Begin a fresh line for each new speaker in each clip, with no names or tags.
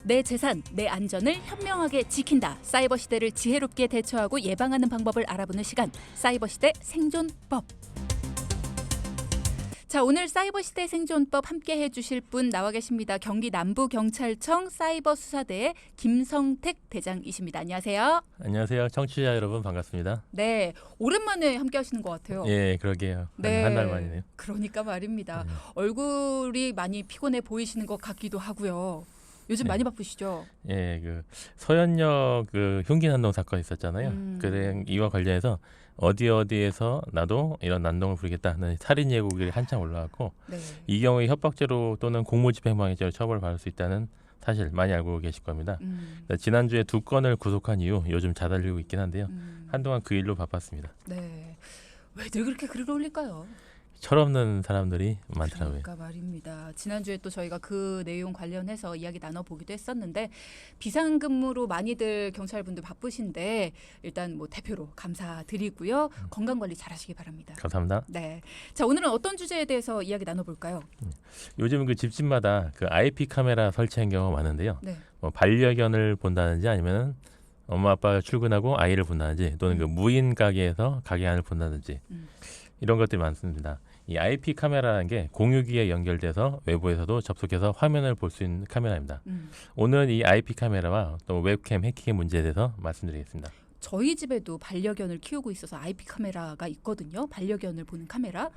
내 재산, 내 안전을 현명하게 지킨다. 사이버 시대를 지혜롭게 대처하고 예방하는 방법을 알아보는 시간, 사이버 시대 생존법. 자, 오늘 사이버 시대 생존법 함께 해주실 분 나와 계십니다. 경기 남부경찰청 사이버수사대의 김성택 대장이십니다. 안녕하세요.
안녕하세요. 청취자 여러분 반갑습니다.
네, 오랜만에 함께 하시는 것 같아요.
예, 그러게요.
네,
한 달 만이네요.
그러니까 말입니다. 얼굴이 많이 피곤해 보이시는 것 같기도 하고요. 요즘 많이 바쁘시죠?
예, 그 서현역 그 흉기 난동 사건 있었잖아요. 그래 이와 관련해서 어디에서 나도 이런 난동을 부리겠다는 살인 예고글이 한참 올라왔고
네.
이 경우에 협박죄로 또는 공무집행방해죄로 처벌받을 수 있다는 사실 많이 알고 계실 겁니다. 지난주에 2건을 구속한 이후 요즘 자달리고 있긴 한데요. 한동안 그 일로 바빴습니다.
네. 왜들 그렇게 글을 올릴까요?
철없는 사람들이 많더라고요.
그러니까 말입니다. 지난주에 또 저희가 그 내용 관련해서 이야기 나눠보기도 했었는데 비상근무로 많이들 경찰분들 바쁘신데 일단 뭐 대표로 감사드리고요. 건강관리 잘하시기 바랍니다.
감사합니다.
네. 자, 오늘은 어떤 주제에 대해서 이야기 나눠볼까요?
요즘 그 집집마다 그 IP 카메라 설치한 경우가 많은데요.
네.
뭐 반려견을 본다든지 아니면 엄마 아빠가 출근하고 아이를 본다든지 또는 그 무인 가게에서 가게 안을 본다든지 이런 것들이 많습니다. 이 IP 카메라라는 게 공유기에 연결돼서 외부에서도 접속해서 화면을 볼 수 있는 카메라입니다. 오늘 이 IP 카메라와 또 웹캠 해킹의 문제에 대해서 말씀드리겠습니다.
저희 집에도 반려견을 키우고 있어서 IP 카메라가 있거든요. 반려견을 보는 카메라.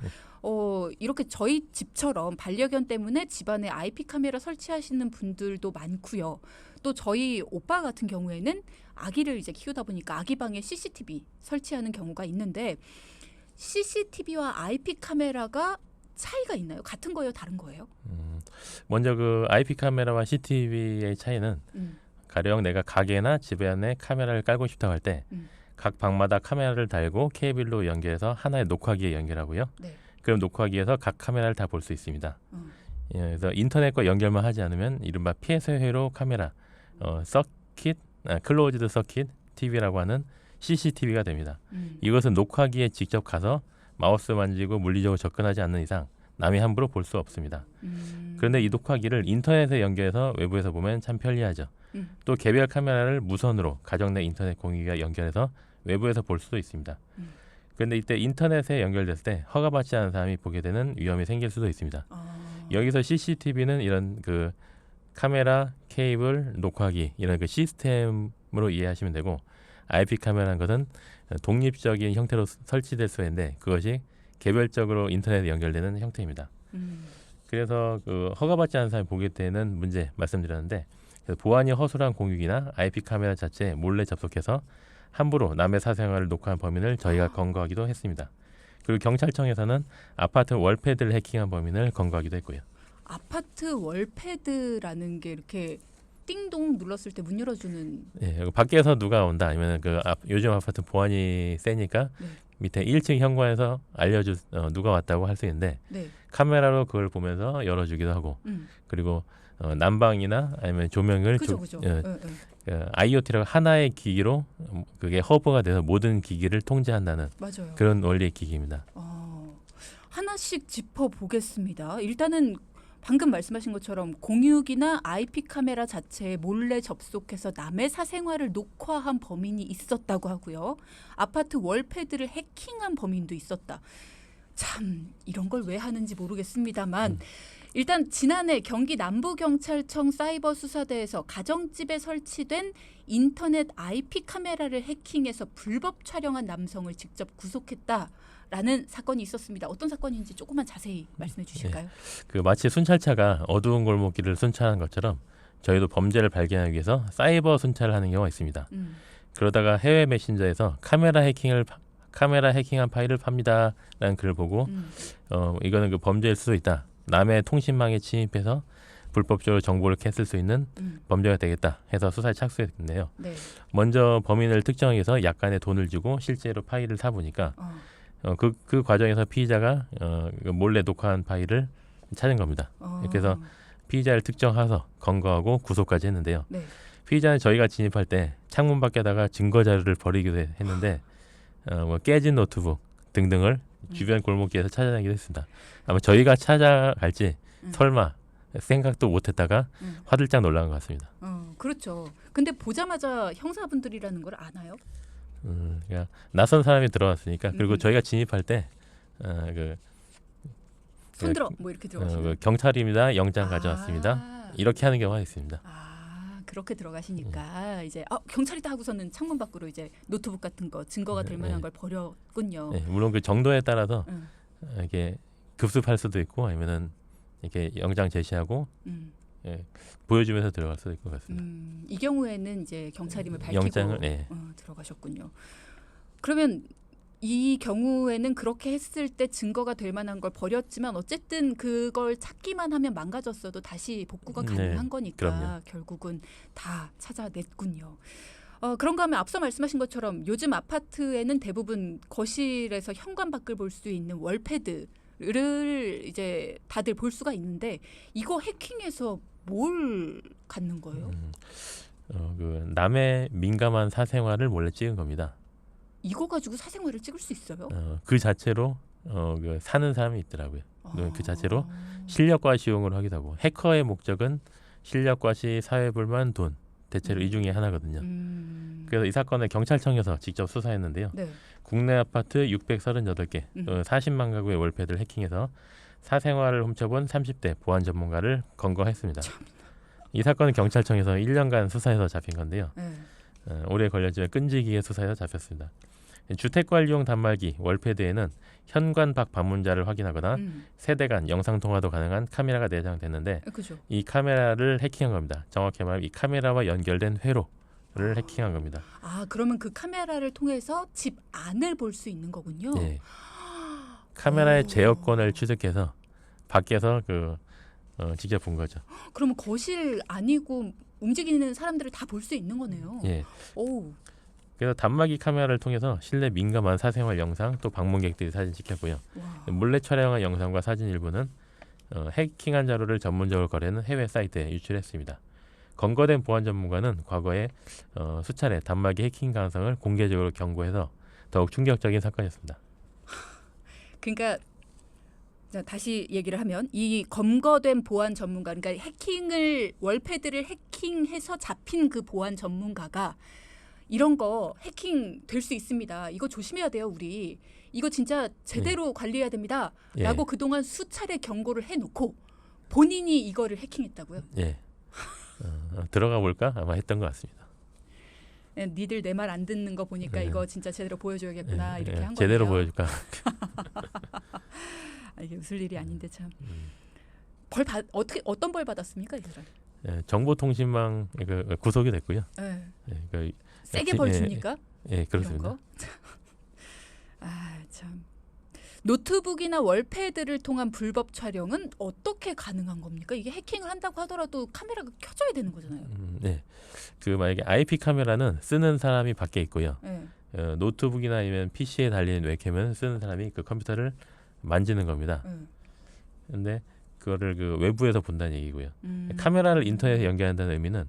이렇게 저희 집처럼 반려견 때문에 집안에 IP 카메라 설치하시는 분들도 많고요. 또 저희 오빠 같은 경우에는 아기를 이제 키우다 보니까 아기 방에 CCTV 설치하는 경우가 있는데 CCTV와 IP 카메라가 차이가 있나요? 같은 거예요? 다른 거예요?
먼저 그 IP 카메라와 CCTV의 차이는 가령 내가 가게나 집에 안에 카메라를 깔고 싶다고 할 때 각 방마다 카메라를 달고 케이블로 연결해서 하나의 녹화기에 연결하고요.
네.
그럼 녹화기에서 각 카메라를 다 볼 수 있습니다. 예, 그래서 인터넷과 연결만 하지 않으면 이른바 피해서 회로 카메라, 서킷, 클로즈드 서킷 TV라고 하는 CCTV가 됩니다. 이것은 녹화기에 직접 가서 마우스 만지고 물리적으로 접근하지 않는 이상 남이 함부로 볼 수 없습니다. 그런데 이 녹화기를 인터넷에 연결해서 외부에서 보면 참 편리하죠. 또 개별 카메라를 무선으로 가정 내 인터넷 공유기가 연결해서 외부에서 볼 수도 있습니다. 그런데 이때 인터넷에 연결됐을 때 허가받지 않은 사람이 보게 되는 위험이 생길 수도 있습니다. 여기서 CCTV는 이런 그 카메라, 케이블, 녹화기 이런 그 시스템으로 이해하시면 되고 IP 카메라는 것은 독립적인 형태로 설치될 수 있는데 그것이 개별적으로 인터넷에 연결되는 형태입니다. 그래서 그 허가받지 않은 사람이 보게 되는 문제 말씀드렸는데 보안이 허술한 공유기나 IP 카메라 자체에 몰래 접속해서 함부로 남의 사생활을 녹화한 범인을 저희가 검거하기도 했습니다. 그리고 경찰청에서는 아파트 월패드를 해킹한 범인을 검거하기도 했고요.
아파트 월패드라는 게 이렇게 띵동 눌렀을 때 문 열어주는.
예, 밖에서 누가 온다 아니면 요즘 아파트 보안이 세니까 밑에 1층 현관에서 누가 왔다고 할 수 있는데 카메라로 그걸 보면서 열어주기도 하고 그리고 난방이나 아니면 조명을
그죠.
IoT라고 하나의 기기로 그게 허브가 돼서 모든 기기를 통제한다는
맞아요.
그런 원리의 기기입니다.
하나씩 짚어보겠습니다. 일단은 방금 말씀하신 것처럼 공유기나 IP 카메라 자체에 몰래 접속해서 남의 사생활을 녹화한 범인이 있었다고 하고요. 아파트 월패드를 해킹한 범인도 있었다. 참 이런 걸 왜 하는지 모르겠습니다만 일단 지난해 경기 남부경찰청 사이버수사대에서 가정집에 설치된 인터넷 IP 카메라를 해킹해서 불법 촬영한 남성을 직접 구속했다라는 사건이 있었습니다. 어떤 사건인지 조금만 자세히 말씀해 주실까요?
그 마치 순찰차가 어두운 골목길을 순찰하는 것처럼 저희도 범죄를 발견하기 위해서 사이버 순찰을 하는 경우가 있습니다. 그러다가 해외 메신저에서 카메라 해킹한 파일을 팝니다라는 글을 보고 이거는 그 범죄일 수도 있다. 남의 통신망에 침입해서 불법적으로 정보를 캤을 수 있는 범죄가 되겠다 해서 수사에 착수했는데요. 먼저 범인을 특정하기 위해서 약간의 돈을 주고 실제로 파일을 사보니까 그 과정에서 피의자가 몰래 녹화한 파일을 찾은 겁니다. 그래서 피의자를 특정해서 검거하고 구속까지 했는데요. 피의자는 저희가 진입할 때 창문 밖에다가 증거 자료를 버리기도 했는데 뭐 깨진 노트북 등등을 주변 골목길에서 찾아다니기도 했습니다. 아마 저희가 찾아갈지 설마 생각도 못했다가 화들짝 놀란 것 같습니다.
그렇죠. 근데 보자마자 형사분들이라는 걸 아나요?
그러니까 낯선 사람이 들어왔으니까 그리고 저희가 진입할 때 그
손들어 뭐 이렇게 들어가시나요?
경찰입니다. 영장 가져왔습니다. 이렇게 하는 경우가 있습니다.
그렇게 들어가시니까 이제 경찰이다 하고서는 창문 밖으로 이제 노트북 같은 거 증거가 될 만한 걸 버렸군요.
네, 물론 그 정도에 따라서 이게 급습할 수도 있고 아니면은 이렇게 영장 제시하고 보여주면서 들어갈 수도 있을 것 같습니다.
이 경우에는 이제 경찰임을 밝히고
영장을
들어가셨군요. 그러면 이 경우에는 그렇게 했을 때 증거가 될 만한 걸 버렸지만 어쨌든 그걸 찾기만 하면 망가졌어도 다시 복구가 가능한 거니까
그럼요.
결국은 다 찾아냈군요. 그런가 하면 앞서 말씀하신 것처럼 요즘 아파트에는 대부분 거실에서 현관 밖을 볼 수 있는 월패드를 이제 다들 볼 수가 있는데 이거 해킹해서 뭘 갖는 거예요?
그 남의 민감한 사생활을 몰래 찍은 겁니다.
이거 가지고 사생활을 찍을 수 있어요?
그 자체로 그 사는 사람이 있더라고요. 그 자체로 실력과시용으로 하기도 하고 해커의 목적은 실력과시, 사회불만, 돈 대체로 이 중에 하나거든요. 그래서 이 사건을 경찰청에서 직접 수사했는데요.
네.
국내 아파트 638개, 40만 가구의 월패드를 해킹해서 사생활을 훔쳐본 30대 보안 전문가를 검거했습니다. 이 사건은 경찰청에서 1년간 수사해서 잡힌 건데요. 오래 걸렸지만 끈질기게 수사해서 잡혔습니다. 주택관리용 단말기 월패드에는 현관 밖 방문자를 확인하거나 세대 간 영상 통화도 가능한 카메라가 내장됐는데
그죠.
이 카메라를 해킹한 겁니다. 정확히 말하면 이 카메라와 연결된 회로를 해킹한 겁니다.
그러면 그 카메라를 통해서 집 안을 볼 수 있는 거군요.
네. 카메라의 제어권을 취득해서 밖에서 직접 본 거죠.
그러면 거실 아니고 움직이는 사람들을 다 볼 수 있는 거네요.
예.
오.
그래서 단말기 카메라를 통해서 실내 민감한 사생활 영상 또 방문객들이 사진 찍혔고요.
와.
몰래 촬영한 영상과 사진 일부는 해킹한 자료를 전문적으로 거래하는 해외 사이트에 유출했습니다. 검거된 보안 전문가는 과거에 수차례 단말기 해킹 가능성을 공개적으로 경고해서 더욱 충격적인 사건이었습니다.
그러니까 다시 얘기를 하면 이 검거된 보안 전문가, 그러니까 월패드를 해킹해서 잡힌 그 보안 전문가가 이런 거 해킹 될 수 있습니다. 이거 조심해야 돼요, 우리. 이거 진짜 제대로 관리해야 됩니다. 라고 그동안 수차례 경고를 해놓고 본인이 이거를 해킹했다고요?
예. 들어가 볼까? 아마 했던 것 같습니다.
니들 내 말 안 듣는 거 보니까 이거 진짜 제대로 보여줘야겠구나 이렇게 한 거예요.
제대로 보여줄까?
이게 웃을 일이 아닌데 참. 어떤 벌 받았습니까, 이 사람?
정보통신망 구속이 됐고요.
세게 벌 줍니까?
예, 그렇습니다.
참. 노트북이나 월패드를 통한 불법 촬영은 어떻게 가능한 겁니까? 이게 해킹을 한다고 하더라도 카메라가 켜져야 되는 거잖아요.
네. 만약에 IP 카메라는 쓰는 사람이 밖에 있고요. 노트북이나 아니면 PC에 달리는 웹캠은 쓰는 사람이 그 컴퓨터를 만지는 겁니다. 근데 그거를 외부에서 본다는 얘기고요. 카메라를 인터넷에 연결한다는 의미는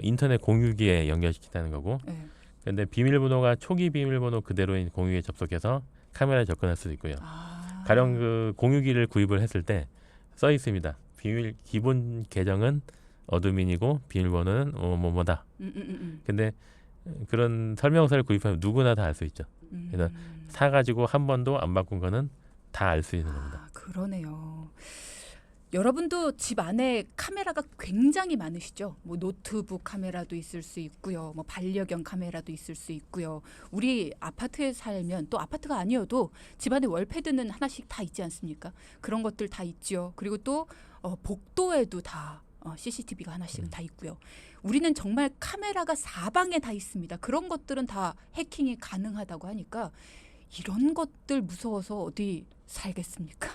인터넷 공유기에 연결시킨다는 거고. 그런데 비밀번호가 초기 비밀번호 그대로인 공유기에 접속해서 카메라에 접근할 수도 있고요. 가령 공유기를 구입을 했을 때 써 있습니다. 기본 계정은 어드민이고 비밀번호는 뭐뭐다. 근데 그런 설명서를 구입하면 누구나 다 알 수 있죠. 그래서 사가지고 한 번도 안 바꾼 거는 다 알 수 있는 겁니다.
그러네요. 여러분도 집 안에 카메라가 굉장히 많으시죠? 뭐 노트북 카메라도 있을 수 있고요. 뭐 반려견 카메라도 있을 수 있고요. 우리 아파트에 살면 또 아파트가 아니어도 집 안에 월패드는 하나씩 다 있지 않습니까? 그런 것들 다 있죠. 그리고 또 복도에도 다 CCTV가 하나씩은 다 있고요. 우리는 정말 카메라가 사방에 다 있습니다. 그런 것들은 다 해킹이 가능하다고 하니까 이런 것들 무서워서 어디 살겠습니까?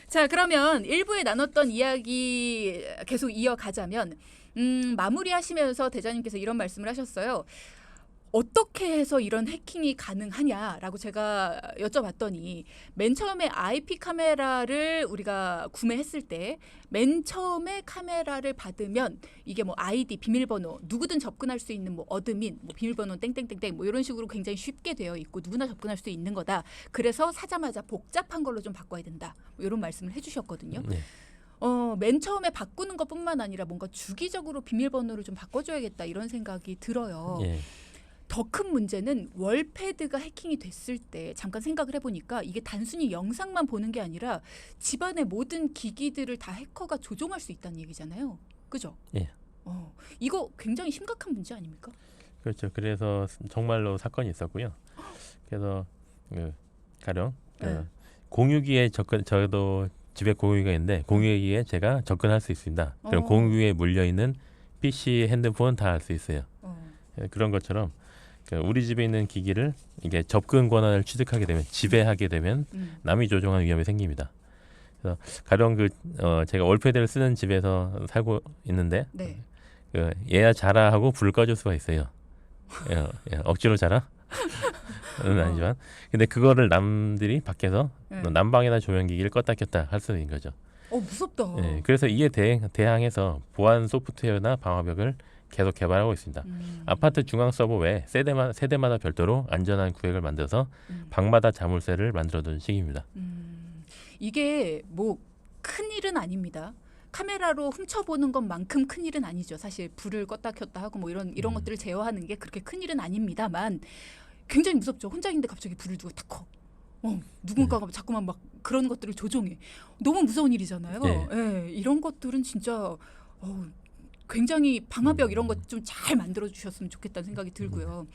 자, 그러면 1부에 나눴던 이야기 계속 이어가자면 마무리하시면서 대장님께서 이런 말씀을 하셨어요. 어떻게 해서 이런 해킹이 가능하냐라고 제가 여쭤봤더니 맨 처음에 IP 카메라를 우리가 구매했을 때 맨 처음에 카메라를 받으면 이게 뭐 아이디, 비밀번호, 누구든 접근할 수 있는 뭐 어드민, 뭐 비밀번호 땡땡땡땡 뭐 이런 식으로 굉장히 쉽게 되어 있고 누구나 접근할 수 있는 거다. 그래서 사자마자 복잡한 걸로 좀 바꿔야 된다. 뭐 이런 말씀을 해주셨거든요. 맨 처음에 바꾸는 것뿐만 아니라 뭔가 주기적으로 비밀번호를 좀 바꿔줘야겠다 이런 생각이 들어요.
예.
더 큰 문제는 월패드가 해킹이 됐을 때 잠깐 생각을 해보니까 이게 단순히 영상만 보는 게 아니라 집안의 모든 기기들을 다 해커가 조종할 수 있다는 얘기잖아요. 그죠?
예.
이거 굉장히 심각한 문제 아닙니까?
그렇죠. 그래서 정말로 사건이 있었고요. 그래서 가령
네.
공유기에 저도 집에 공유기가 있는데 공유기에 제가 접근할 수 있습니다. 그럼
어.
공유기에 물려 있는 PC, 핸드폰 다 알 수 있어요.
어.
그런 것처럼 우리 집에 있는 기기를 이게 접근 권한을 취득하게 되면 지배하게 되면 남이 조종하는 위험이 생깁니다. 그래서 가령 제가 월패드를 쓰는 집에서 살고 있는데
네.
얘야 자라 하고 불을 꺼줄 수가 있어요. 억지로 자라? 는 아니지만 근데 그거를 남들이 밖에서
네.
난방이나 조명기기를 껐다 켰다 할 수 있는 거죠.
무섭다.
그래서 이에 대항해서 보안 소프트웨어나 방화벽을 계속 개발하고 있습니다. 아파트 중앙 서버 외에 세대마다 별도로 안전한 구획을 만들어서 방마다 자물쇠를 만들어둔 시기입니다.
이게 뭐 큰일은 아닙니다. 카메라로 훔쳐보는 것만큼 큰일은 아니죠. 사실 불을 껐다 켰다 하고 뭐 이런 것들을 제어하는 게 그렇게 큰일은 아닙니다만 굉장히 무섭죠. 혼자 있는데 갑자기 불을 두고 탁 커. 누군가가 자꾸만 막 그런 것들을 조종해. 너무 무서운 일이잖아요. 예, 이런 것들은 진짜 굉장히 방화벽 이런 것 좀 잘 만들어 주셨으면 좋겠다는 생각이 들고요.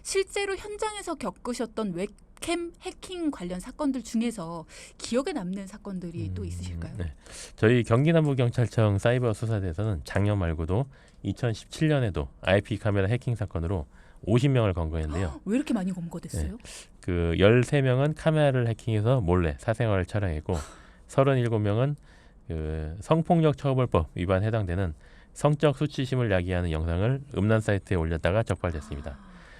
실제로 현장에서 겪으셨던 웹캠 해킹 관련 사건들 중에서 기억에 남는 사건들이 또 있으실까요?
네. 저희 경기남부경찰청 사이버 수사대에서는 작년 말고도 2017년에도 IP 카메라 해킹 사건으로 50명을 검거했는데요.
왜 이렇게 많이 검거됐어요?
13명은 카메라를 해킹해서 몰래 사생활을 촬영했고 37명은 성폭력 처벌법 위반 해당되는 성적 수치심을 야기하는 영상을 음란 사이트에 올렸다가 적발됐습니다.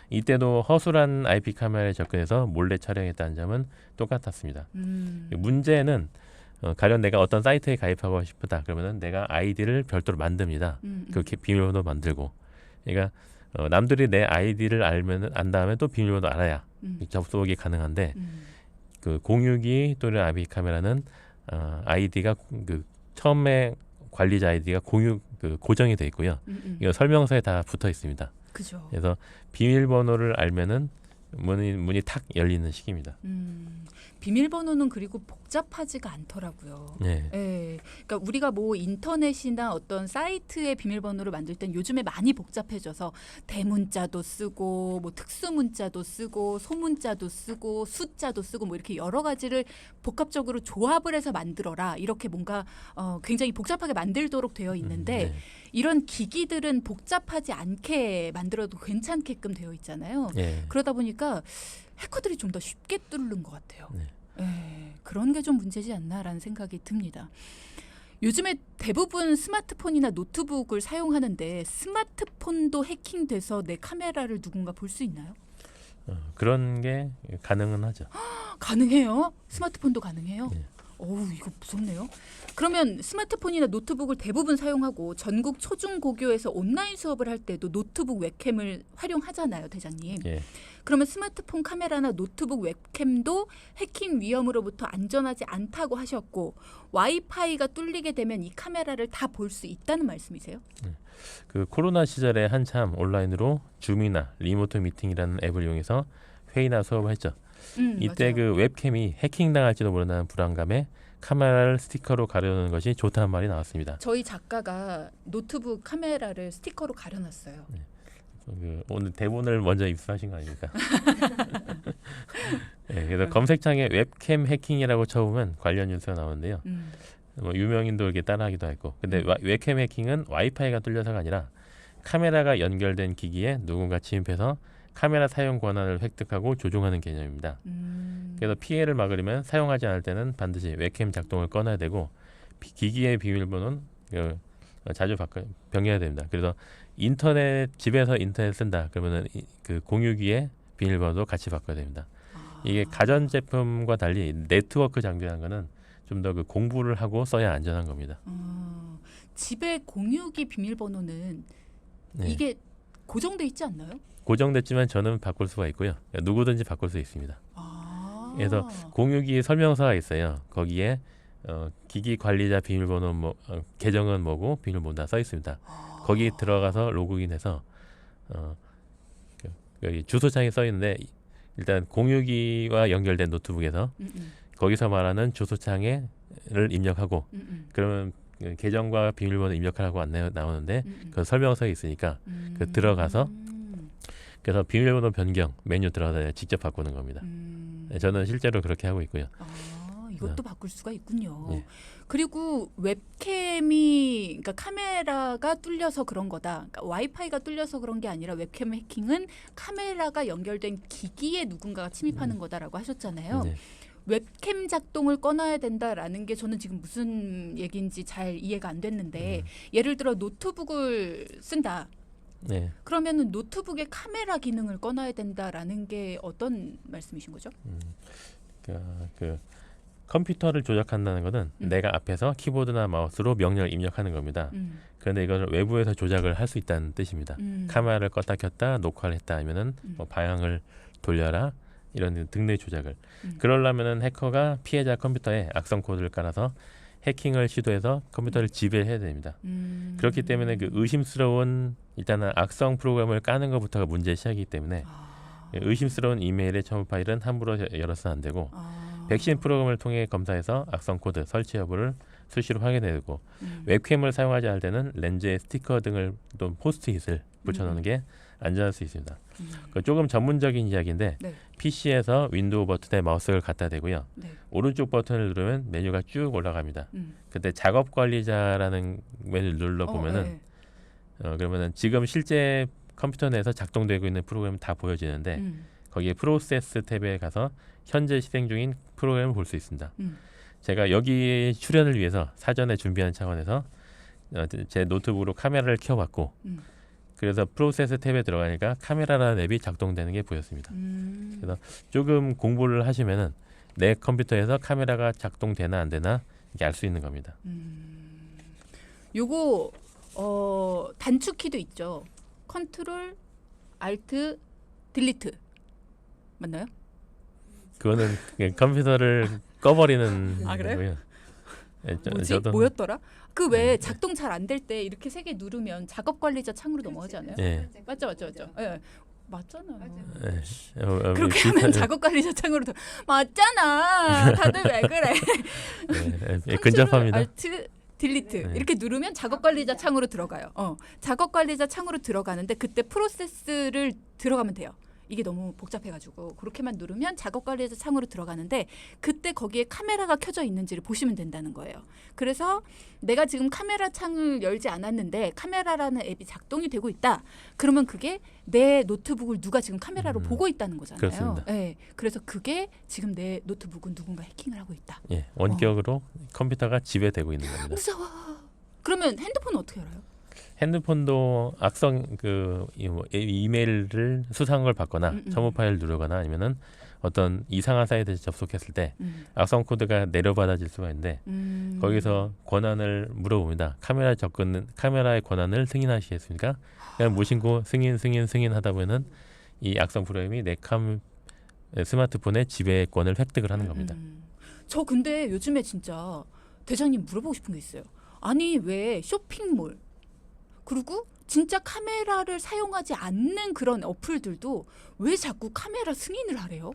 이때도 허술한 IP 카메라에 접근해서 몰래 촬영했다는 점은 똑같았습니다. 문제는 가령 내가 어떤 사이트에 가입하고 싶다 그러면은 내가 아이디를 별도로 만듭니다. 그렇게 비밀번호 만들고, 그러니까 남들이 내 아이디를 안 다음에 또 비밀번호 알아야 접속이 가능한데 공유기 또는 IP 카메라는 아이디가 처음에 관리자 아이디가 고정이 돼 있고요. 이거 설명서에 다 붙어 있습니다.
그죠.
그래서 비밀번호를 알면은 문이 탁 열리는 시기입니다.
비밀번호는 그리고 복잡하지가 않더라고요.
네.
예. 그러니까 우리가 뭐 인터넷이나 어떤 사이트의 비밀번호를 만들 땐 요즘에 많이 복잡해져서 대문자도 쓰고 뭐 특수문자도 쓰고 소문자도 쓰고 숫자도 쓰고 뭐 이렇게 여러 가지를 복합적으로 조합을 해서 만들어라. 이렇게 뭔가 굉장히 복잡하게 만들도록 되어 있는데
네.
이런 기기들은 복잡하지 않게 만들어도 괜찮게끔 되어 있잖아요.
네.
그러다 보니까 해커들이 좀 더 쉽게 뚫는 것 같아요.
네.
그런 게 좀 문제지 않나라는 생각이 듭니다. 요즘에 대부분 스마트폰이나 노트북을 사용하는데 스마트폰도 해킹돼서 내 카메라를 누군가 볼 수 있나요?
그런 게 가능은 하죠.
가능해요? 스마트폰도 가능해요?
네.
어우, 이거 무섭네요. 그러면 스마트폰이나 노트북을 대부분 사용하고 전국 초중고교에서 온라인 수업을 할 때도 노트북 웹캠을 활용하잖아요, 대장님.
예.
그러면 스마트폰 카메라나 노트북 웹캠도 해킹 위험으로부터 안전하지 않다고 하셨고 와이파이가 뚫리게 되면 이 카메라를 다 볼 수 있다는 말씀이세요?
코로나 시절에 한참 온라인으로 줌이나 리모트 미팅이라는 앱을 이용해서 회의나 수업을 했죠. 이때
맞아요.
웹캠이 해킹당할지도 모른다는 불안감에 카메라를 스티커로 가려놓는 것이 좋다는 말이 나왔습니다.
저희 작가가 노트북 카메라를 스티커로 가려놨어요.
오늘 대본을 먼저 입수하신 거 아닙니까? 네, 그래서 검색창에 웹캠 해킹이라고 쳐보면 관련 뉴스가 나오는데요. 뭐 유명인도 이렇게 따라하기도 했고, 근데 웹캠 해킹은 와이파이가 뚫려서가 아니라 카메라가 연결된 기기에 누군가 침입해서 카메라 사용 권한을 획득하고 조종하는 개념입니다. 그래서 피해를 막으려면 사용하지 않을 때는 반드시 웹캠 작동을 꺼놔야 되고 기기의 비밀번호는 자주 변경해야 됩니다. 그래서 집에서 인터넷 쓴다 그러면은 그 공유기의 비밀번호도 같이 바꿔야 됩니다. 이게 가전 제품과 달리 네트워크 장비라는 거는 좀 더 공부를 하고 써야 안전한 겁니다.
집에 공유기 비밀번호는 이게 고정돼 있지 않나요?
고정됐지만 저는 바꿀 수가 있고요. 누구든지 바꿀 수 있습니다.
아.
그래서 공유기 설명서가 있어요. 거기에 기기 관리자 비밀번호 계정은 뭐고 비밀번호 다 써 있습니다. 거기 들어가서 로그인해서 여기 주소창이 써 있는데 일단 공유기와 연결된 노트북에서 거기서 말하는 주소창을 입력하고 그러면 계정과 비밀번호 입력하라고 안내 나오는데 그 설명서에 있으니까 그 들어가서 그래서 비밀번호 변경 메뉴 들어가서 직접 바꾸는 겁니다. 저는 실제로 그렇게 하고 있고요.
이것도 바꿀 수가 있군요.
예.
그리고 웹캠이 그러니까 카메라가 뚫려서 그런 거다. 그러니까 와이파이가 뚫려서 그런 게 아니라 웹캠 해킹은 카메라가 연결된 기기에 누군가가 침입하는 거다라고 하셨잖아요.
네.
웹캠 작동을 꺼놔야 된다라는 게 저는 지금 무슨 얘기인지 잘 이해가 안 됐는데 예를 들어 노트북을 쓴다.
네.
그러면은 노트북의 카메라 기능을 꺼놔야 된다라는 게 어떤 말씀이신 거죠?
그 컴퓨터를 조작한다는 것은 내가 앞에서 키보드나 마우스로 명령을 입력하는 겁니다. 그런데 이걸 외부에서 조작을 할 수 있다는 뜻입니다. 카메라를 껐다 켰다 녹화를 했다 하면은 뭐 방향을 돌려라 이런 등등의 조작을 그러려면은 해커가 피해자 컴퓨터에 악성 코드를 깔아서 해킹을 시도해서 컴퓨터를 지배해야 됩니다. 그렇기 때문에 그 의심스러운 일단은 악성 프로그램을 까는 것부터가 문제의 시작이기 때문에 의심스러운 이메일의 첨부 파일은 함부로 열어서는 안 되고 백신 프로그램을 통해 검사해서 악성 코드 설치 여부를 수시로 확인해야 되고 웹캠을 사용하지 않을 때는 렌즈에 스티커 등을 또 포스트잇을 붙여놓는 게 안전할 수 있습니다. 조금 전문적인 이야기인데
네.
PC에서 윈도우 버튼에 마우스를 갖다 대고요.
네.
오른쪽 버튼을 누르면 메뉴가 쭉 올라갑니다. 그때 작업 관리자라는 메뉴를 눌러보면은 그러면은 지금 실제 컴퓨터 내에서 작동되고 있는 프로그램 다 보여지는데 거기에 프로세스 탭에 가서 현재 실행 중인 프로그램을 볼 수 있습니다. 제가 여기 출연을 위해서 사전에 준비한 차원에서 제 노트북으로 카메라를 켜봤고 그래서 프로세스 탭에 들어가니까 카메라라는 앱이 작동되는 게 보였습니다. 그래서 조금 공부를 하시면은 내 컴퓨터에서 카메라가 작동되나 안 되나 이게 알 수 있는 겁니다.
요거 단축키도 있죠. 컨트롤 알트 딜리트 맞나요?
그거는 그냥 컴퓨터를 꺼버리는
아, 그래요?
거고요.
뭐지?
저도
뭐였더라? 그 왜 작동 잘 안 될 때 이렇게 세 개 누르면 작업 관리자 창으로 넘어가지 않아요?
예.
맞죠. 예. 맞잖아.
그렇게
그렇게 하면 작업 관리자 창으로 맞잖아. 다들 왜 그래?
근접합니다.
알트 딜리트 이렇게 누르면 작업 관리자 창으로 들어가요. 작업 관리자 창으로 들어가는데 그때 프로세스를 들어가면 돼요. 이게 너무 복잡해가지고 그렇게만 누르면 작업 관리자 창으로 들어가는데 그때 거기에 카메라가 켜져 있는지를 보시면 된다는 거예요. 그래서 내가 지금 카메라 창을 열지 않았는데 카메라라는 앱이 작동이 되고 있다. 그러면 그게 내 노트북을 누가 지금 카메라로 보고 있다는 거잖아요.
그렇습니다.
네, 그래서 그게 지금 내 노트북은 누군가 해킹을 하고 있다.
예, 원격으로 컴퓨터가 지배되고 있는 겁니다.
무서워. 그러면 핸드폰은 어떻게 알아요?
핸드폰도 악성 이메일을 수상한 걸 받거나 첨부 파일을 누르거나 아니면은 어떤 이상한 사이트에 접속했을 때 악성 코드가 내려받아질 수가 있는데 거기서 권한을 물어봅니다. 카메라의 권한을 승인하시겠습니까? 그냥 무신고 승인 하다 보면은 이 악성 프로그램이 내 스마트폰의 지배권을 획득을 하는 겁니다.
저 근데 요즘에 진짜 대장님 물어보고 싶은 게 있어요. 아니 왜 쇼핑몰 그리고 진짜 카메라를 사용하지 않는 그런 어플들도 왜 자꾸 카메라 승인을 하래요?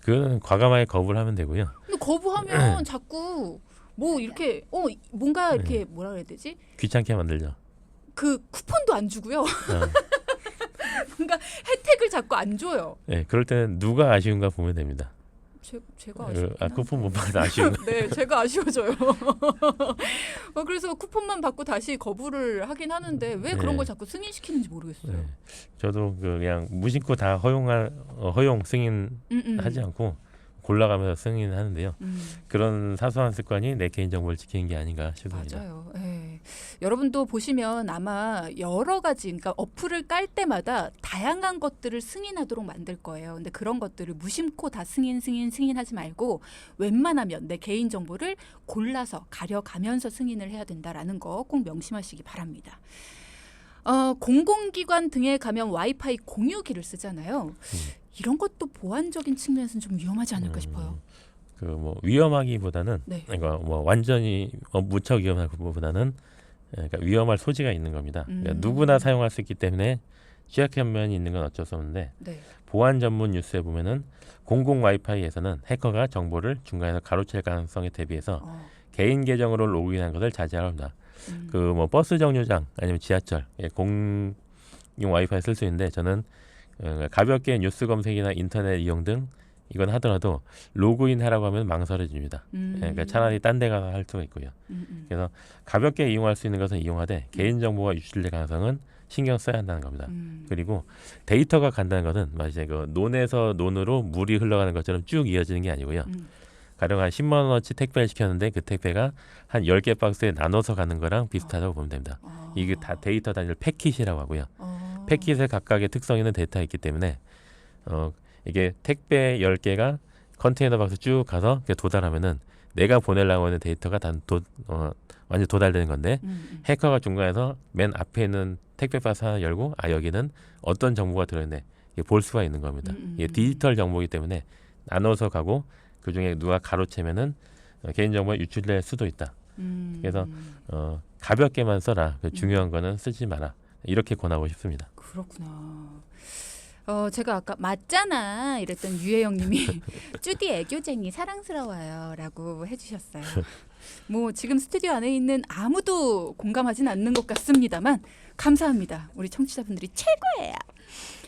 그거는 과감하게 거부를 하면 되고요.
근데 거부하면 자꾸 뭐 이렇게 뭔가 이렇게 뭐라 그래야 되지?
귀찮게 만들죠.
그 쿠폰도 안 주고요. 뭔가 혜택을 자꾸 안 줘요.
네, 그럴 때는 누가 아쉬운가 보면 됩니다.
제가 아쉬워요.
쿠폰 못 받아 아쉬운.
네, 제가 아쉬워져요. 그래서 쿠폰만 받고 다시 거부를 하긴 하는데 왜 그런 걸 자꾸 승인시키는지 모르겠어요.
네. 저도 그냥 무심코 다 허용 승인하지 않고 골라가면서 승인하는데요. 그런 사소한 습관이 내 개인정보를 지키는 게 아닌가 싶습니다.
맞아요. 네. 여러분도 보시면 아마 여러 가지 그러니까 어플을 깔 때마다 다양한 것들을 승인하도록 만들 거예요. 근데 그런 것들을 무심코 다 승인하지 말고 웬만하면 내 개인정보를 골라서 가려가면서 승인을 해야 된다라는 거 꼭 명심하시기 바랍니다. 공공기관 등에 가면 와이파이 공유기를 쓰잖아요. 이런 것도 보안적인 측면에서는 좀 위험하지 않을까 싶어요.
그 뭐 위험하기보다는
네.
그러니까 뭐 완전히 무척 위험하기보다는 그러니까 위험할 소지가 있는 겁니다. 그러니까 누구나 사용할 수 있기 때문에 취약한 면이 있는 건 어쩔 수 없는데
네.
보안 전문 뉴스에 보면은 공공 와이파이에서는 해커가 정보를 중간에서 가로챌 가능성에 대비해서 개인 계정으로 로그인한 것을 자제하라 합니다. 그 뭐 버스 정류장 아니면 지하철 공용 와이파이 쓸 수 있는데 저는 가볍게 뉴스 검색이나 인터넷 이용 등 이건 하더라도 로그인 하라고 하면 망설여집니다. 그러니까 차라리 딴 데 가서 할 수가 있고요. 그래서 가볍게 이용할 수 있는 것은 이용하되 개인정보가 유출될 가능성은 신경 써야 한다는 겁니다. 그리고 데이터가 간다는 것은 이제 그 논에서 논으로 물이 흘러가는 것처럼 쭉 이어지는 게 아니고요. 가령 한 10만 원어치 택배를 시켰는데 그 택배가 한 10개 박스에 나눠서 가는 거랑 비슷하다고 보면 됩니다. 이게 다 데이터 단위를 패킷이라고 하고요. 패킷에 각각의 특성 있는 데이터가 있기 때문에 이게 택배 10개가 컨테이너 박스 쭉 가서 도달하면은 내가 보내려고 하는 데이터가 완전 도달되는 건데 해커가 중간에서 맨 앞에 있는 택배 박스 하나 열고 여기는 어떤 정보가 들어있네 볼 수가 있는 겁니다. 이게 디지털 정보이기 때문에 나눠서 가고 그중에 누가 가로채면은 개인정보가 유출될 수도 있다. 그래서 가볍게만 써라. 중요한 거는 쓰지 마라. 이렇게 권하고 싶습니다.
그렇구나. 제가 아까 맞잖아 이랬던 유혜영님이 쭈디 애교쟁이 사랑스러워요라고 해주셨어요. 뭐 지금 스튜디오 안에 있는 아무도 공감하진 않는 것 같습니다만 감사합니다. 우리 청취자분들이 최고예요.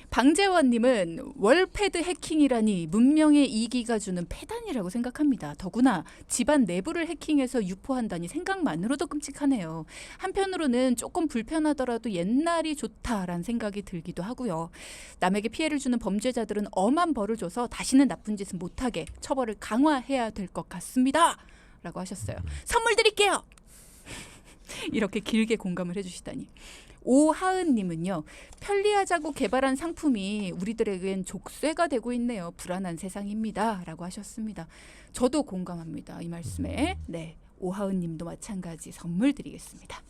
방재원님은 월패드 해킹이라니 문명의 이기가 주는 패단이라고 생각합니다. 더구나 집안 내부를 해킹해서 유포한다니 생각만으로도 끔찍하네요. 한편으로는 조금 불편하더라도 옛날이 좋다라는 생각이 들기도 하고요. 남에게 피해를 주는 범죄자들은 엄한 벌을 줘서 다시는 나쁜 짓은 못하게 처벌을 강화해야 될 것 같습니다. 라고 하셨어요. 선물 드릴게요. 이렇게 길게 공감을 해주시다니. 오하은님은요. 편리하자고 개발한 상품이 우리들에겐 족쇄가 되고 있네요. 불안한 세상입니다. 라고 하셨습니다. 저도 공감합니다. 이 말씀에. 네, 오하은님도 마찬가지 선물 드리겠습니다.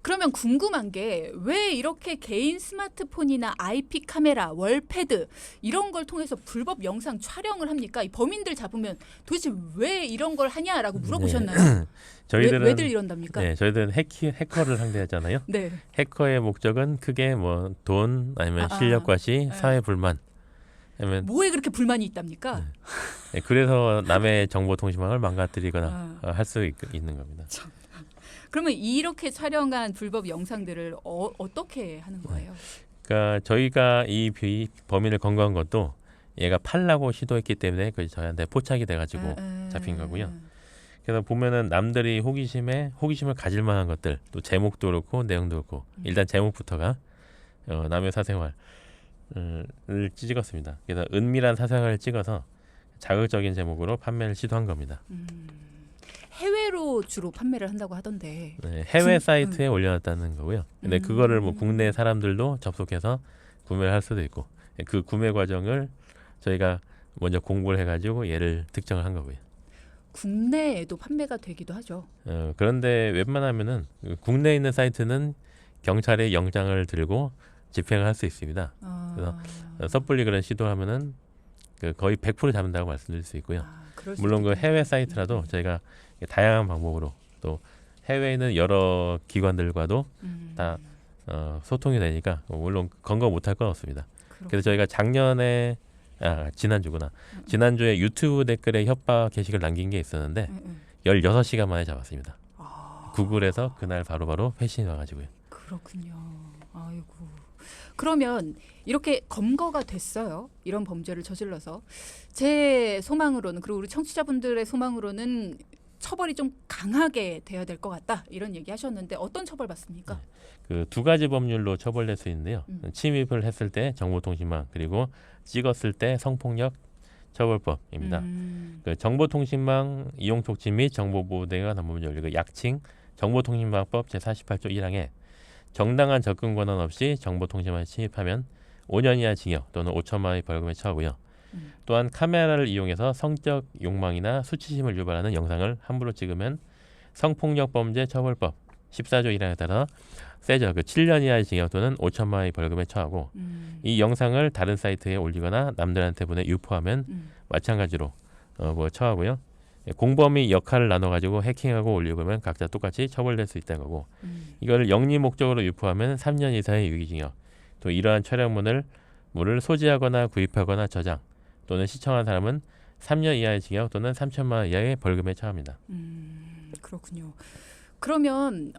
그러면 궁금한 게 왜 이렇게 개인 스마트폰이나 IP 카메라, 월패드 이런 걸 통해서 불법 영상 촬영을 합니까? 이 범인들 잡으면 도대체 왜 이런 걸 하냐라고 물어보셨나요?
네. 저희들은
왜들 이런답니까?
네, 저희들은 해커를 상대하잖아요.
네.
해커의 목적은 크게 뭐 돈 아니면 실력 과시, 사회 불만. 아니면
뭐에 그렇게 불만이 있답니까?
네, 그래서 남의 정보통신망을 망가뜨리거나 할 수 있는 겁니다.
참. 그러면 이렇게 촬영한 불법 영상들을 어떻게 하는 거예요?
그러니까 저희가 이 범인을 검거한 것도 얘가 팔라고 시도했기 때문에 그 저희한테 포착이 돼가지고 잡힌 거고요. 그래서 보면은 남들이 호기심을 가질 만한 것들, 또 제목도 그렇고 내용도 그렇고 일단 제목부터가 남의 사생활을 찍었습니다. 그래서 은밀한 사생활을 찍어서 자극적인 제목으로 판매를 시도한 겁니다.
해외로 주로 판매를 한다고 하던데.
네, 해외 사이트에 올려놨다는 거고요. 근데 그거를 뭐 국내 사람들도 접속해서 구매를 할 수도 있고 그 구매 과정을 저희가 먼저 공부를 해가지고 얘를 특정을 한 거고요.
국내에도 판매가 되기도 하죠.
그런데 웬만하면은 국내에 있는 사이트는 경찰에 영장을 들고 집행을 할 수 있습니다. 그래서 섣불리 그런 시도하면은 거의 100% 잡는다고 말씀드릴 수 있고요. 물론 그 해외 사이트라도 저희가 다양한 방법으로 또 해외에 있는 여러 기관들과도 다 소통이 되니까 물론 검거 못할 건 없습니다. 그래서 저희가 지난주에 유튜브 댓글에 협박 게시글 남긴 게 있었는데 16시간 만에 잡았습니다. 구글에서 그날 바로바로 회신이 와가지고요.
그렇군요. 아이고. 그러면 이렇게 검거가 됐어요. 이런 범죄를 저질러서. 제 소망으로는, 그리고 우리 청취자분들의 소망으로는 처벌이 좀 강하게 돼야 될 것 같다. 이런 얘기 하셨는데 어떤 처벌 받습니까?
그 두 가지 법률로 처벌될 수 있는데요. 침입을 했을 때 정보통신망, 그리고 찍었을 때 성폭력 처벌법입니다. 그 정보통신망 이용 촉진 및 정보보호 등에 관한 법률, 그 약칭 정보통신망법 제48조 1항에 정당한 접근 권한 없이 정보통신망에 침입하면 5년 이하 징역 또는 5천만 원의 벌금에 처하고요. 또한 카메라를 이용해서 성적 욕망이나 수치심을 유발하는 영상을 함부로 찍으면 성폭력 범죄 처벌법 14조 1항에 따라 세죠. 그 7년 이하의 징역 또는 5천만 원의 벌금에 처하고 이 영상을 다른 사이트에 올리거나 남들한테 보내 유포하면 마찬가지로 뭐 처하고요. 공범이 역할을 나눠가지고 해킹하고 올리고 하면 각자 똑같이 처벌될 수 있다는 거고 이걸 영리 목적으로 유포하면 3년 이상의 유기징역 또 이러한 촬영물을 소지하거나 구입하거나 저장 또는 시청한 사람은 3년 이하의 징역 또는 3천만 원 이하의 벌금에 처합니다.
그렇군요. 그러면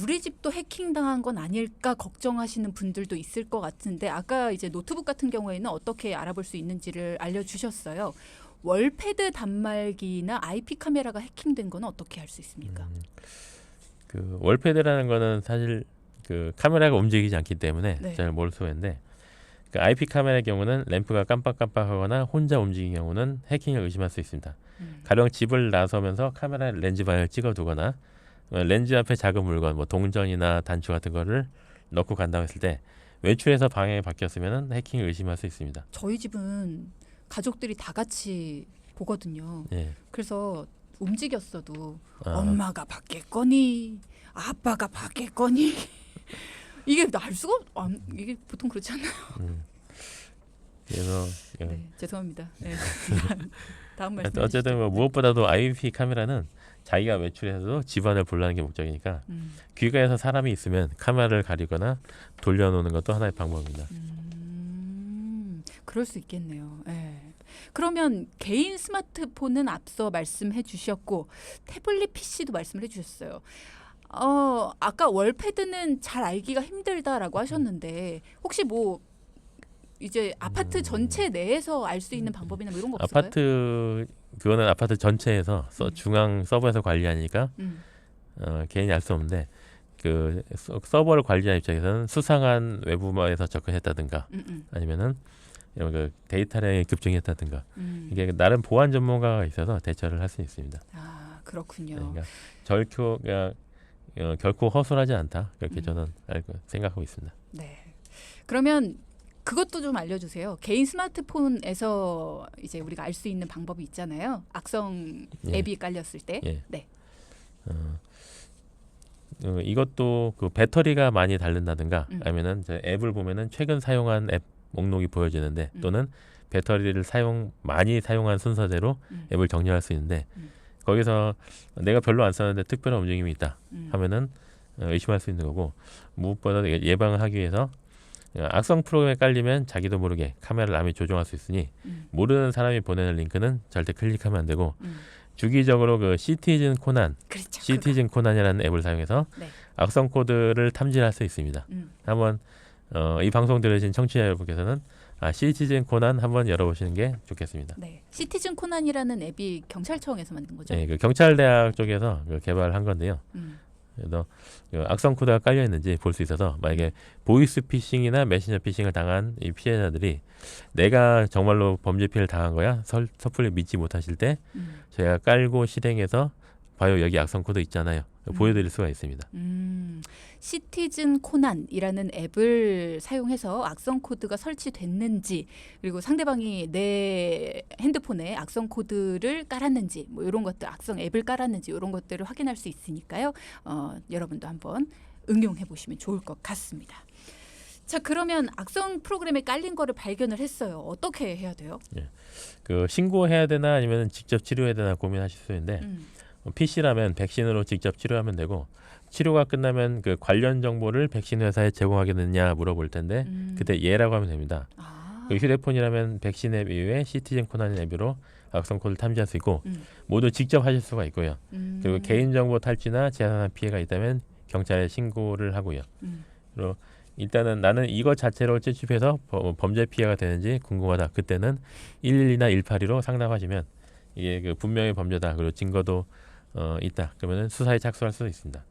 우리 집도 해킹당한 건 아닐까 걱정하시는 분들도 있을 것 같은데 아까 이제 노트북 같은 경우에는 어떻게 알아볼 수 있는지를 알려주셨어요. 월패드 단말기나 IP 카메라가 해킹된 건 어떻게 할 수 있습니까?
그 월패드라는 거는 사실 그 카메라가 움직이지 않기 때문에
네.
잘 모를 수가 있는데 그 IP 카메라의 경우는 램프가 깜빡깜빡하거나 혼자 움직이는 경우는 해킹을 의심할 수 있습니다. 가령 집을 나서면서 카메라 렌즈 바이를 찍어두거나 렌즈 앞에 작은 물건, 뭐 동전이나 단추 같은 거를 넣고 간다고 했을 때 외출해서 방향이 바뀌었으면 해킹을 의심할 수 있습니다.
저희 집은 가족들이 다 같이 보거든요.
예.
그래서 움직였어도 엄마가 받겠거니 아빠가 받겠거니 이게 알 수가 이게 보통 그렇지 않나요?
그래서
네, 죄송합니다. 네. 다음 말씀.
어쨌든 뭐 무엇보다도 IP 카메라는 자기가 외출해서도 집안을 보려는 게 목적이니까 귀가해서 사람이 있으면 카메라를 가리거나 돌려놓는 것도 하나의 방법입니다.
그럴 수 있겠네요. 네. 그러면 개인 스마트폰은 앞서 말씀해 주셨고 태블릿 PC도 말씀을 해주셨어요. 아까 월패드는 잘 알기가 힘들다라고 하셨는데 혹시 뭐 이제 아파트 전체 내에서 알 수 있는 방법이나 뭐 이런 거 없을까요?
그거는 아파트 전체에서 중앙 서버에서 관리하니까 개인이 알 수 없는데 그 서버를 관리하는 입장에서는 수상한 외부에서 접근했다든가 아니면은 이런 그 데이터량이 급증했다든가 이게 나름 보안 전문가가 있어서 대처를 할 수 있습니다.
아 그렇군요.
그러니까 결코 허술하지 않다 그렇게 저는 생각하고 있습니다.
네. 그러면 그것도 좀 알려주세요. 개인 스마트폰에서 이제 우리가 알 수 있는 방법이 있잖아요. 악성 앱이 깔렸을 때.
예.
네.
이것도 그 배터리가 많이 닳는다든가 아니면은 저 앱을 보면은 최근 사용한 앱 목록이 보여지는데 또는 배터리를 많이 사용한 순서대로 앱을 정리할 수 있는데 거기서 내가 별로 안 썼는데 특별한 움직임이 있다 하면은 의심할 수 있는 거고 무엇보다 예방을 하기 위해서 악성 프로그램에 깔리면 자기도 모르게 카메라를 남이 조종할 수 있으니 모르는 사람이 보내는 링크는 절대 클릭하면 안 되고 주기적으로 그 시티즌 코난이라는 앱을 사용해서
네.
악성 코드를 탐지할 수 있습니다. 한번 이 방송 들으신 청취자 여러분께서는 시티즌 코난 한번 열어보시는 게 좋겠습니다.
네, 시티즌 코난이라는 앱이 경찰청에서 만든 거죠?
네, 그 경찰대학 쪽에서 개발한 건데요. 그래서 악성 코드가 깔려 있는지 볼 수 있어서 만약에 보이스 피싱이나 메신저 피싱을 당한 이 피해자들이 내가 정말로 범죄 피해를 당한 거야 섣불리 믿지 못하실 때 제가 깔고 실행해서 봐요 여기 악성 코드 있잖아요 보여드릴 수가 있습니다.
시티즌 코난이라는 앱을 사용해서 악성 코드가 설치됐는지 그리고 상대방이 내 핸드폰에 악성 코드를 깔았는지 뭐 이런 것들 악성 앱을 깔았는지 이런 것들을 확인할 수 있으니까요. 여러분도 한번 응용해 보시면 좋을 것 같습니다. 자 그러면 악성 프로그램에 깔린 거를 발견을 했어요. 어떻게 해야 돼요?
예. 그 신고해야 되나 아니면 직접 치료해야 되나 고민하실 수 있는데 PC라면 백신으로 직접 치료하면 되고 치료가 끝나면 그 관련 정보를 백신 회사에 제공하겠느냐 물어볼 텐데 그때 예라고 하면 됩니다. 그 휴대폰이라면 백신 앱 이외에 시티즌 코난 앱으로 악성 코드를 탐지할 수 있고 모두 직접 하실 수가 있고요. 그리고 개인정보 탈취나 재산상 피해가 있다면 경찰에 신고를 하고요. 그리고 일단은 나는 이것 자체로 찝찝해서 범죄 피해가 되는지 궁금하다. 그때는 112나 182로 상담하시면 이게 그 분명히 범죄다. 그리고 증거도 있다. 그러면 수사에 착수할 수 있습니다.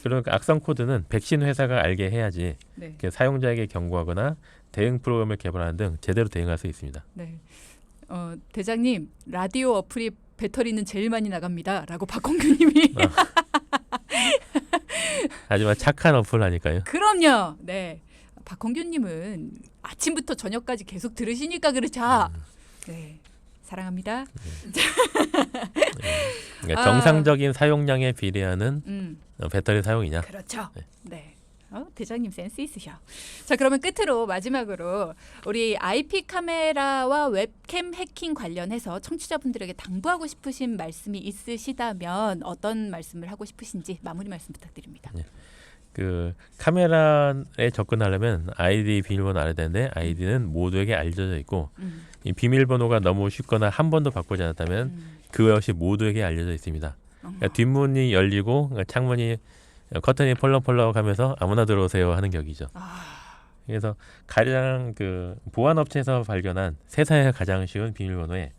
그리고 그 악성 코드는 백신 회사가 알게 해야지
네.
사용자에게 경고하거나 대응 프로그램을 개발하는 등 제대로 대응할 수 있습니다.
네. 대장님 라디오 어플이 배터리는 제일 많이 나갑니다라고 박홍규님이
하지만 착한 어플 하니까요.
그럼요. 네. 박홍규님은 아침부터 저녁까지 계속 들으시니까 그렇죠. 네. 사랑합니다.
그러니까 정상적인 사용량에 비례하는 배터리 사용이냐.
그렇죠. 네. 대장님 센스 있으셔. 자, 그러면 끝으로 마지막으로 우리 IP 카메라와 웹캠 해킹 관련해서 청취자분들에게 당부하고 싶으신 말씀이 있으시다면 어떤 말씀을 하고 싶으신지 마무리 말씀 부탁드립니다.
네. 그 카메라에 접근하려면 아이디 비밀번호 알아야 되는데 아이디는 모두에게 알려져 있고 이 비밀번호가 너무 쉽거나 한 번도 바꾸지 않았다면 그것이 모두에게 알려져 있습니다. 그러니까 뒷문이 열리고 그러니까 창문이 커튼이 펄럭펄럭하면서 아무나 들어오세요 하는 격이죠. 그래서 가장 그 보안 업체에서 발견한 세상에 가장 쉬운 비밀번호에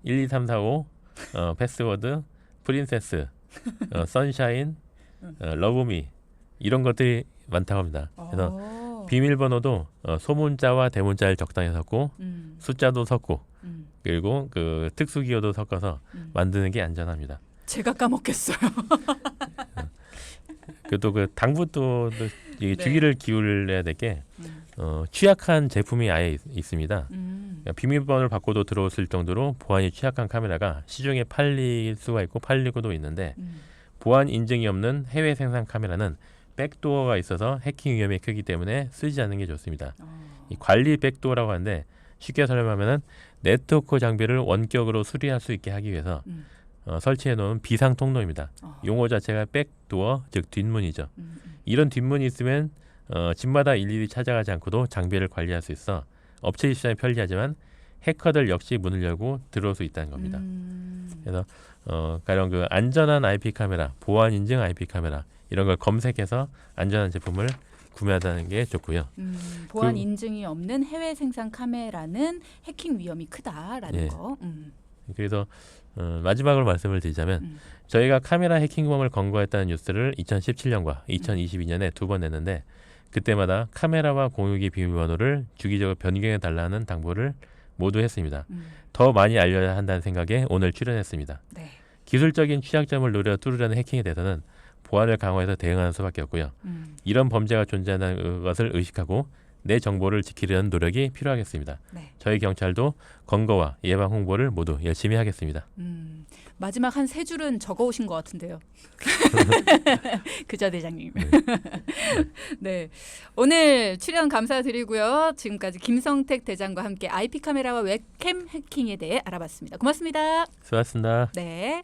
1, 2, 3, 4, 5 패스워드, 프린세스, 선샤인, 러브미 이런 것들이 많다고 합니다. 그래서 비밀번호도 소문자와 대문자를 적당히 섞고 숫자도 섞고 그리고 그 특수기호도 섞어서 만드는 게 안전합니다.
제가 까먹겠어요.
그또 그 당부도 주의를 기울여야 될 게 취약한 제품이 아예 있습니다. 그러니까 비밀번호를 바꿔도 들어올 정도로 보안이 취약한 카메라가 시중에 팔릴 수가 있고 팔리고도 있는데 보안 인증이 없는 해외 생산 카메라는 백도어가 있어서 해킹 위험이 크기 때문에 쓰지 않는 게 좋습니다. 이 관리 백도어라고 하는데 쉽게 설명하면은 네트워크 장비를 원격으로 수리할 수 있게 하기 위해서 설치해 놓은 비상 통로입니다. 용어 자체가 백도어, 즉 뒷문이죠. 이런 뒷문이 있으면 집마다 일일이 찾아가지 않고도 장비를 관리할 수 있어 업체 입장에 편리하지만 해커들 역시 문을 열고 들어올 수 있다는 겁니다. 그래서 가령 그 안전한 IP 카메라, 보안 인증 IP 카메라 이런 걸 검색해서 안전한 제품을 구매하는 게 좋고요.
보안 인증이 없는 해외 생산 카메라는 해킹 위험이 크다라는
예.
거.
그래서 마지막으로 말씀을 드리자면 저희가 카메라 해킹범을 검거했다는 뉴스를 2017년과 2022년에 두 번 냈는데 그때마다 카메라와 공유기 비밀번호를 주기적으로 변경해 달라는 당부를 모두 했습니다. 더 많이 알려야 한다는 생각에 오늘 출연했습니다.
네.
기술적인 취약점을 노려 뚫으려는 해킹에 대해서는 보안을 강화해서 대응하는 수밖에 없고요. 이런 범죄가 존재하는 것을 의식하고 내 정보를 지키려는 노력이 필요하겠습니다.
네.
저희 경찰도 검거와 예방 홍보를 모두 열심히 하겠습니다.
마지막 한 세 줄은 적어오신 것 같은데요. 그저 대장님. 네. 오늘 출연 감사드리고요. 지금까지 김성택 대장과 함께 IP 카메라와 웹캠 해킹에 대해 알아봤습니다. 고맙습니다.
수고하셨습니다.
네.